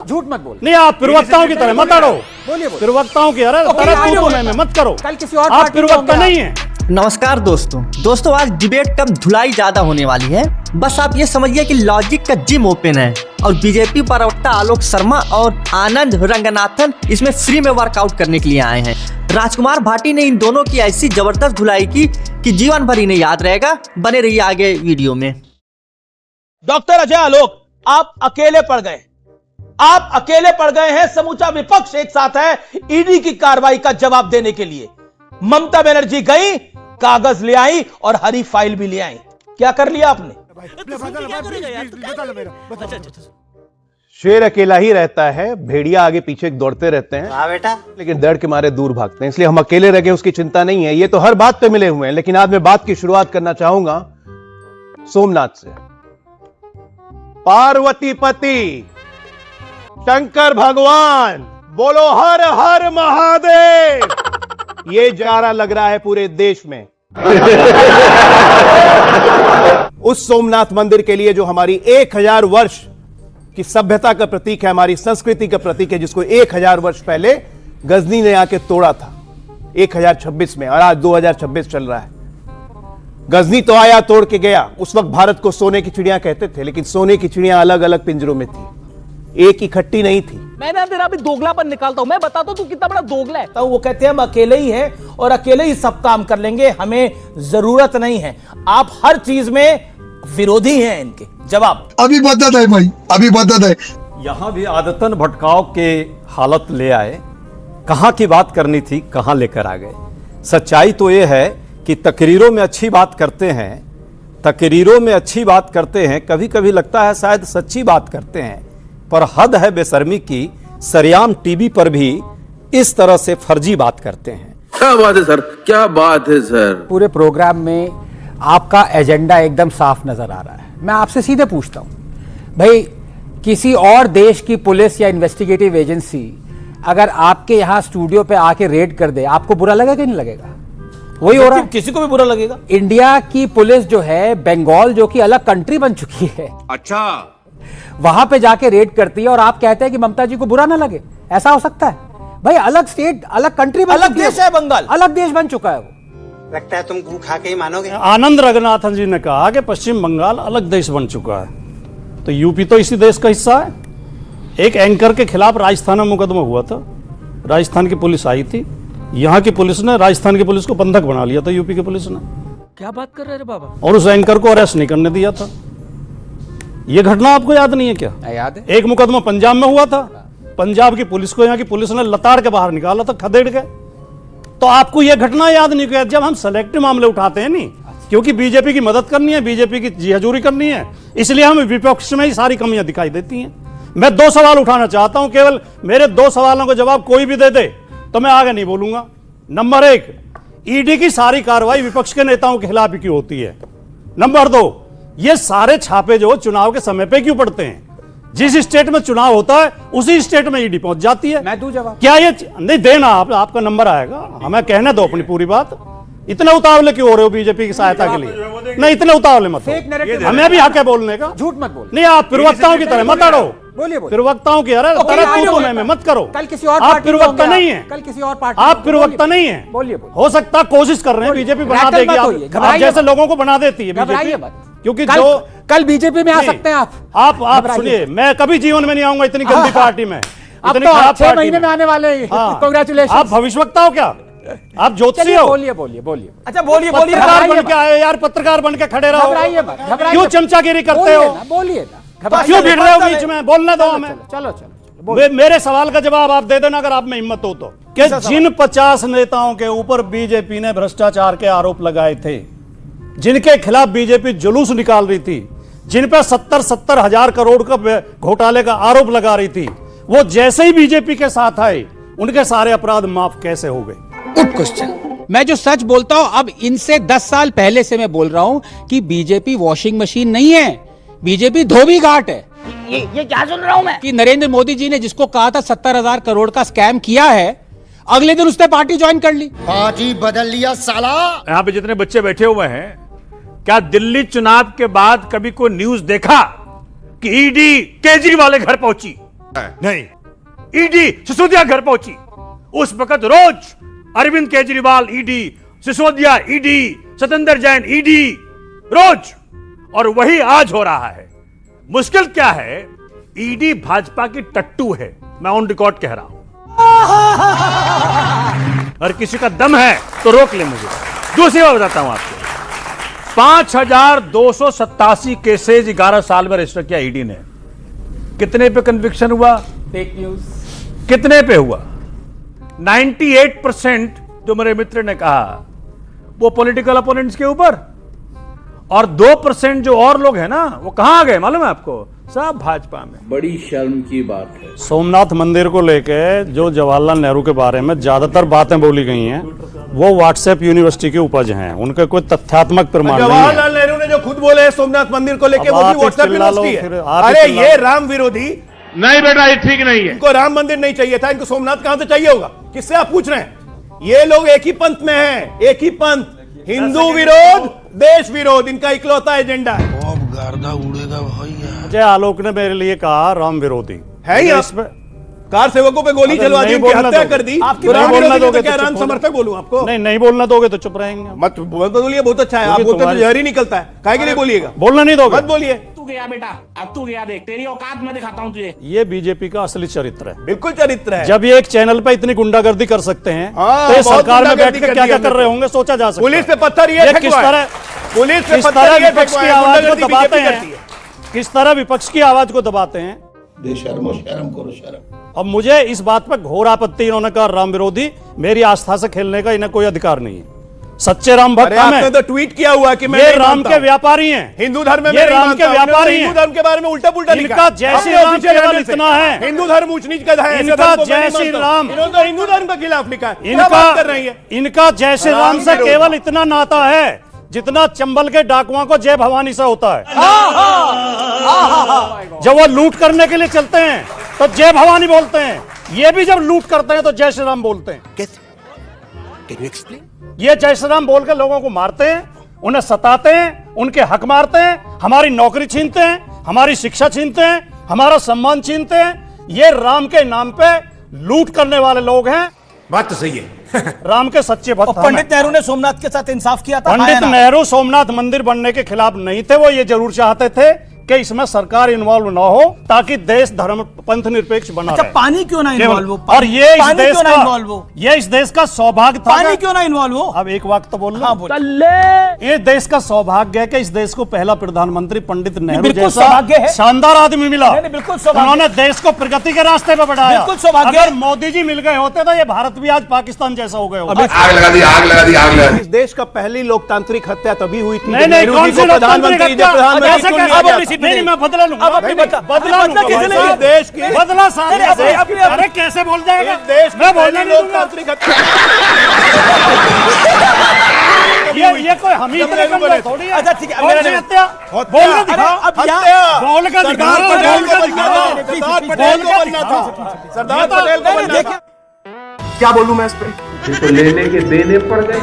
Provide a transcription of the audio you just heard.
झूठ मत बोल। नहीं, आप प्रवक्ताओं की तरह मत अड़ो। बोलिए प्रवक्ताओं की तरह में मत करो। कल किसी और आप प्रवक्ता नहीं है। नमस्कार दोस्तों, आज डिबेट कब धुलाई ज्यादा होने वाली है। बस आप ये समझिए कि लॉजिक का जिम ओपन है और बीजेपी प्रवक्ता आलोक शर्मा और आनंद रंगनाथन इसमें फ्री में वर्कआउट करने के लिए आए हैं। राजकुमार भाटी ने इन दोनों की ऐसी जबरदस्त धुलाई की कि जीवन भर इन्हें याद रहेगा। बने रहिए आगे वीडियो में। डॉक्टर अजय आलोक, आप अकेले पड़ गए। आप अकेले पड़ गए हैं। समूचा विपक्ष एक साथ है ईडी की कार्रवाई का जवाब देने के लिए। ममता बनर्जी गई, कागज ले आई और हरी फाइल भी ले आई। क्या कर लिया आपने? शेर अकेला ही रहता है, भेड़िया आगे पीछे दौड़ते रहते हैं। हाँ बेटा, लेकिन डर के मारे दूर भागते हैं, इसलिए हम अकेले रह गए, उसकी चिंता नहीं है। ये तो हर बात पे मिले हुए हैं, लेकिन आज मैं बात की शुरुआत करना चाहूंगा सोमनाथ से। पार्वती पति शंकर भगवान, बोलो हर हर महादेव। ये जारा लग रहा है पूरे देश में उस सोमनाथ मंदिर के लिए जो हमारी 1000 वर्ष की सभ्यता का प्रतीक है, हमारी संस्कृति का प्रतीक है, जिसको 1000 वर्ष पहले गजनी ने आके तोड़ा था 1026 में, और आज 2026 चल रहा है। गजनी तो आया, तोड़ के गया। उस वक्त भारत को सोने की चिड़िया कहते थे, लेकिन सोने की चिड़िया अलग अलग पिंजरों में थी, एक इकट्ठी नहीं थी। मैं ना तेरा भी दोगलापन निकालता हूं। मैं बताता हूं तू कितना बड़ा दोगला है। तो वो कहते हैं हम अकेले ही हैं और अकेले ही सब काम कर लेंगे, हमें जरूरत नहीं है। आप हर चीज में विरोधी हैं इनके। जवाब अभी बदत है भाई, अभी बदत है। यहां भी आदतन भटकाव के हालत ले आए। कहां की बात करनी थी, कहां लेकर आ गए। सच्चाई तो यह है कि तकरीरों में अच्छी बात करते हैं, तकरीरों में अच्छी बात करते हैं, कभी कभी लगता है शायद सच्ची बात करते हैं, पर हद है बेशर्मी की। सरेआम टीवी पर भी इस तरह से फर्जी बात करते हैं। क्या बात है सर, क्या बात है सर। पूरे प्रोग्राम में आपका एजेंडा एकदम साफ नजर आ रहा है। मैं आपसे सीधे पूछता हूं भाई, किसी और देश की पुलिस या इन्वेस्टिगेटिव एजेंसी अगर आपके यहां स्टूडियो पे आके रेड कर दे, आपको बुरा लगेगा कि नहीं लगेगा? वही हो रहा है। किसी को भी बुरा लगेगा। इंडिया की पुलिस जो है, बंगाल जो कि अलग कंट्री बन चुकी है, अच्छा, वहां पे जाके रेड करती है और आप कहते हैं कि ममता जी को बुरा ना लगे। ऐसा हो सकता है भाई? अलग स्टेट, अलग कंट्री, अलग देश है बंगाल, अलग देश बन चुका है वो। लगता है तुम गू खा के ही मानोगे। आनंद रंगनाथन जी ने कहा कि पश्चिम बंगाल अलग देश बन चुका है, तो यूपी तो इसी देश का हिस्सा है। एक एंकर के खिलाफ राजस्थान में मुकदमा हुआ था, राजस्थान की पुलिस आई थी, यहाँ की पुलिस ने राजस्थान की पुलिस को बंधक बना लिया था, यूपी की पुलिस ने। क्या बात कर रहे हैं बाबा? और उस एंकर को अरेस्ट नहीं करने दिया था। यह घटना आपको याद नहीं है क्या? याद है। एक मुकदमा पंजाब में हुआ था, पंजाब की पुलिस को यहाँ की पुलिस ने लताड़ के बाहर निकाला था, खदेड़ के। तो आपको यह घटना याद नहीं किया? जब हम सेलेक्टिव मामले उठाते हैं नहीं, क्योंकि बीजेपी की मदद करनी है, बीजेपी की जी हजूरी करनी है, इसलिए हमें विपक्ष में ही सारी कमियां दिखाई देती हैं। मैं 2 सवाल उठाना चाहता हूं, केवल मेरे 2 सवालों का जवाब कोई भी दे दे तो मैं आगे नहीं बोलूंगा। नंबर 1, ईडी की सारी कार्रवाई विपक्ष के नेताओं के खिलाफ ही क्यों होती है? नंबर 2, ये सारे छापे जो चुनाव के समय पे क्यों पड़ते हैं? जिस स्टेट में चुनाव होता है उसी स्टेट में ईडी पहुंच जाती है। मैं दूं जवाब? क्या ये नहीं देना? आपका नंबर आएगा, हमें कहने दो अपनी पूरी बात। इतने उतावले क्यों हो रहे हो बीजेपी की सहायता के लिए? नहीं, इतने उतावले मत हो, हमें भी हक है बोलने का। झूठ मत बोल। नहीं, आप प्रवक्ताओं की तरह मत अड़ो। बोलिए। प्रवक्ताओं की तरह में मत करो। कल किसी और आप प्रवक्ता नहीं है, कल किसी और पार्टी, आप प्रवक्ता नहीं है। बोलिए। हो सकता कोशिश कर रहे हैं, बीजेपी बना देगी, आप जैसे लोगों को बना देती है बीजेपी। क्योंकि जो कल बीजेपी में आ सकते हैं आप सुनिए, मैं कभी जीवन में नहीं आऊंगा इतनी गंदी पार्टी में। अब तो 6 महीने में आने वाले हैं। कांग्रेचुलेशन। आप भविष्यवक्ता हो क्या? आप ज्योतिषी हो? बोलिए। अच्छा बोलिए। पत्रकार बन के आए यार, पत्रकार बन के खड़े रहो। क्यों चमचागिरी करते हो? बोलिए ना, क्यों भिड़ रहे हो बीच में? बोलने दो हमें। चलो। मेरे सवाल का जवाब आप दे देना अगर आप में हिम्मत हो तो। कि जिन 50 नेताओं के ऊपर बीजेपी ने भ्रष्टाचार के आरोप लगाए थे, जिनके खिलाफ बीजेपी जुलूस निकाल रही थी, जिन पर 70 हजार करोड़ का घोटाले का आरोप लगा रही थी, वो जैसे ही बीजेपी के साथ आए उनके सारे अपराध माफ कैसे हो गए? Good question. मैं जो सच बोलता हूं, अब इनसे 10 साल पहले से मैं बोल रहा हूं कि बीजेपी वॉशिंग मशीन नहीं है, बीजेपी धोबी घाट है। ये क्या सुन रहा हूं मैं? कि नरेंद्र मोदी जी ने जिसको कहा था 70,000 करोड़ का स्कैम किया है, अगले दिन उसने पार्टी ज्वाइन कर ली। पार्टी बदल लिया साला। यहाँ पे जितने बच्चे बैठे हुए हैं, क्या दिल्ली चुनाव के बाद कभी कोई न्यूज देखा कि ईडी केजरीवाल के घर पहुंची? नहीं, ईडी सिसोदिया घर पहुंची। उस वक्त रोज Arvind Kejriwal ED, Sisodia ED, Satyendra Jain ED, रोज। और वही आज हो रहा है। मुश्किल क्या है, ईडी भाजपा की टट्टू है, मैं ऑन रिकॉर्ड कह रहा हूं। और किसी का दम है तो रोक ले मुझे। दूसरी बात बताता हूं आपको, 5287 केसेज 11 साल में रजिस्टर किया ईडी ने। कितने पे कन्विक्शन हुआ? फेक न्यूज कितने पे हुआ? 98% जो मेरे मित्र ने कहा वो पॉलिटिकल अपोनेंट्स के ऊपर, और 2% जो और लोग हैं ना, वो कहां गए मालूम है आपको? सब भाजपा में। बड़ी शर्म की बात है। सोमनाथ मंदिर को लेके जो जवाहरलाल नेहरू के बारे में ज्यादातर बातें बोली गई हैं वो व्हाट्सएप यूनिवर्सिटी की उपज हैं, उनका कोई तथ्यात्मक प्रमाण नहीं है। जवाहरलाल नेहरू ने जो खुद बोले हैं सोमनाथ मंदिर को लेके, अब वो भी आप व्हाट्सएप चिल्ला लो, यूनिवर्सिटी फिर है। आप अरे चिल्ला ये लो। राम विरोधी, नहीं बेटा, ये ठीक नहीं है। इनको राम मंदिर नहीं चाहिए था, इनको सोमनाथ कहां से चाहिए होगा? किससे आप पूछ रहे हैं? ये लोग एक ही पंथ में हैं, एक ही पंथ, हिंदू विरोध, देश विरोध, इनका इकलौता एजेंडा है। अजय आलोक ने मेरे लिए कहा राम विरोधी है ही आप। इसमें कार सेवकों पे गोली अगर चलवा दी, नहीं उनकी बोलना हत्या दोगे। कर दी। आपकी तो राम नहीं बोलना विरोधी दोगे तो तो क्या चुप राम हो समर्थक बोलूं आपको? नहीं बोलना दोगे तो चुप रहेंगे। मत बोलिए, बहुत अच्छा है। आप क्योंकि बोलते तो तुम्हारी- जहर ही निकलता है, काहे के लिए बोलिएगा? बोलना नहीं दोगे। मत बोलिए। तू गया बेटा, अब तू गया, देख तेरी औकात मैं दिखाता हूँ तुझे। ये बीजेपी का असली चरित्र है। बिल्कुल चरित्र है। जब ये एक चैनल पे इतनी गुंडागर्दी कर सकते हैं हाँ, तो ये बहुत सरकार में बैठ गुंडागर्दी के कर क्या दिया क्या कर रहे होंगे सोचा जा सकता है। पुलिस पे पत्थर ये किस फेंकवाए। तरह पुलिस पे किस पत्थर तरह ये विपक्ष की फेंकवाए, आवाज को गुंडागर्दी दबाते बीजेपी करती हैं, है। किस तरह विपक्ष की आवाज को दबाते हैं। बेशर्मो, शर्म करो, शर्म। अब मुझे इस बात पर घोर आपत्ति, इन्होंने कहा राम विरोधी, मेरी आस्था से खेलने का इन्हें कोई अधिकार नहीं है। सच्चे राम भक्त अरे हम आपने हैं। तो ट्वीट किया हुआ कि मैं ये नहीं राम मानता के हूं। व्यापारी हैं। हिंदू धर्म में ये मैं नहीं राम मानता के हूं। उन्होंने व्यापारी हिंदू हैं। धर्म के बारे में उल्टा पुल्टा लिखा। इनका जय अपने श्री राम official केवल handle से। इतना है। हिंदू धर्म ऊंच नीच का है। इनका ऐसे धर्म को मैं जय नहीं श्री मानता हूं। राम। इन्होंने तो हिंदू धर्म के खिलाफ लिखा है। क्या इनका बात कर रही है? इनका जय श्री राम से विरोध। केवल इतना नाता है जितना चंबल के डाकुओं को जय भवानी से होता है। जब वो लूट करने के लिए चलते हैं तो जय भवानी बोलते हैं, ये भी जब लूट करते हैं तो जय श्री राम बोलते हैं। ये जय श्री राम बोल के लोगों को मारते हैं, उन्हें सताते हैं, उनके हक मारते हैं, हमारी नौकरी छीनते हैं, हमारी शिक्षा छीनते हैं, हमारा सम्मान छीनते हैं। ये राम के नाम पे लूट करने वाले लोग हैं। बात तो सही है। राम के सच्चे भक्त हम हैं। पंडित नेहरू ने सोमनाथ के साथ इंसाफ किया था। पंडित नेहरू सोमनाथ मंदिर बनने के खिलाफ नहीं थे, वो ये जरूर चाहते थे कि इसमें सरकार इन्वॉल्व ना हो ताकि देश धर्म पंथ निरपेक्ष बना अच्छा, रहे। पानी क्यों ना केवल- इन्वॉल्व हो? और ये इस पानी देश क्यों ना का इन्वॉल्व हो? ये इस देश का सौभाग्य था। पानी क्यों ना इन्वॉल्व हो? अब एक वक्त तो बोल लो। हाँ, बोल। ये देश का सौभाग्य है कि इस देश को पहला प्रधानमंत्री पंडित नेहरू बिल्कुल जैसा सौभाग्य है। शानदार आदमी मिला। नहीं, बिल्कुल सौभाग्य। उन्होंने देश को प्रगति के रास्ते पे बढ़ाया। बिल्कुल सौभाग्य। अगर मोदी जी मिल गए होते तो ये भारत भी आज पाकिस्तान जैसा हो गया होता। आग लगा दी, आग लगा दी, आग लगा दी। इस देश का पहली लोकतांत्रिक हत्या तभी हुई थी नहीं जब नहीं, नेहरू कौन जी सी को लोकतांत्रिक प्रधानमंत्री हत्या? प्रधानमंत्री चुन लिया अब गया अपनी था। सीट नहीं, मैं बदला लूंगा। अब अपनी बदला बदला किसे लूंगा। लेंगे? देश की बदला सारे अरे, से। अपनी- अरे कैसे बोल जाएगा? इस देश मैं की बोलने पहली नहीं दूंगा। लोकतांत्रिक हत्या ये कोई हम ही जब नेहरू बने। थोड़ी है। अच्छा, ठीक है, कौन मेरा सी नहीं। हत्या? बोल के दिखाओ। अब यहाँ- हत्या। बोल के सरदार दिखाओ। पटेल बोल को के बनना दिखाओ। था। सरदार पटेल को बनना था। सरदार पटेल को बनना था। क्या बोलूं मैं इस पे? तो लेने के देने पड़ गए।